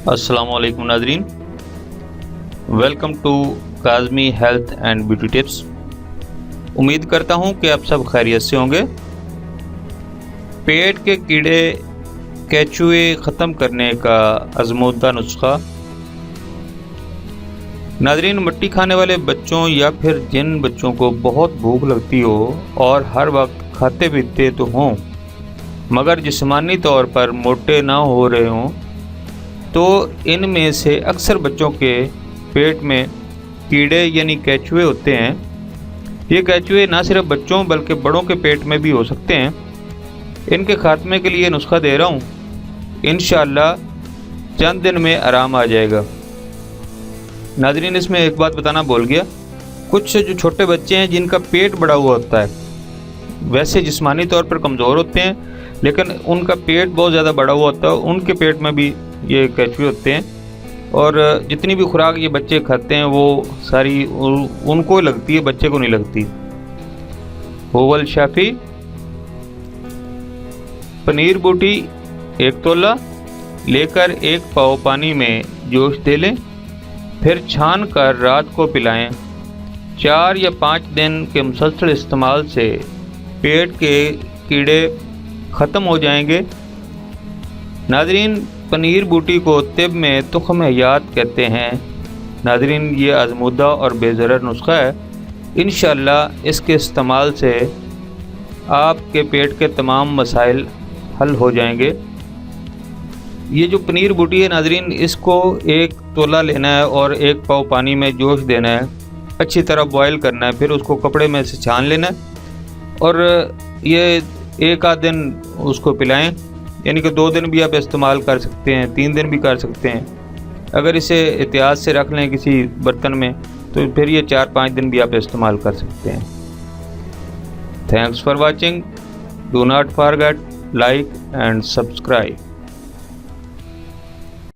अस्सलाम वालेकुम नाजरीन, welcome to Kazmi health and beauty tips. उम्मीद करता हूँ कि आप सब खैरियत से होंगे। पेट के कीड़े केचुए ख़त्म करने का आज़मूदा नुस्खा। नाजरीन, मिट्टी खाने वाले बच्चों या फिर जिन बच्चों को बहुत भूख लगती हो और हर वक्त खाते पीते तो हों मगर जिस्मानी तौर पर मोटे ना हो रहे हों, तो इनमें से अक्सर बच्चों के पेट में कीड़े यानी केचुए होते हैं। ये केचुए ना सिर्फ बच्चों बल्कि बड़ों के पेट में भी हो सकते हैं। इनके खात्मे के लिए नुस्खा दे रहा हूँ, इंशाअल्लाह चंद दिन में आराम आ जाएगा। नाज़रीन, इसमें एक बात बताना भूल गया, कुछ जो छोटे बच्चे हैं जिनका पेट बड़ा हुआ होता है, वैसे जिस्मानी तौर पर कमज़ोर होते हैं लेकिन उनका पेट बहुत ज़्यादा बड़ा हुआ होता है, उनके पेट में भी ये केचुए होते हैं। और जितनी भी खुराक ये बच्चे खाते हैं वो सारी उनको लगती है, बच्चे को नहीं लगती। ओवल शाफी पनीर बूटी 1 तोला लेकर 1 पाव पानी में जोश दे लें, फिर छान कर रात को पिलाएं। 4 या 5 दिन के मुसलसल इस्तेमाल से पेट के कीड़े ख़त्म हो जाएंगे। नाजरीन, पनीर बूटी को तिब में तुख्म हयात कहते हैं। नाजरीन, ये आज़मूदा और बेज़रर नुस्खा है। इंशाअल्लाह इसके इस्तेमाल से आपके पेट के तमाम मसाइल हल हो जाएंगे। ये जो पनीर बूटी है नाजरीन, इसको 1 तोला लेना है और 1 पाव पानी में जोश देना है, अच्छी तरह बॉयल करना है, फिर उसको कपड़े में से छान लेना है और ये 1 आध दिन उसको पिलाएं। यानी कि 2 दिन भी आप इस्तेमाल कर सकते हैं, 3 दिन भी कर सकते हैं। अगर इसे एहतियात से रख लें किसी बर्तन में तो फिर ये 4-5 दिन भी आप इस्तेमाल कर सकते हैं। Thanks for watching. Do not forget like and subscribe.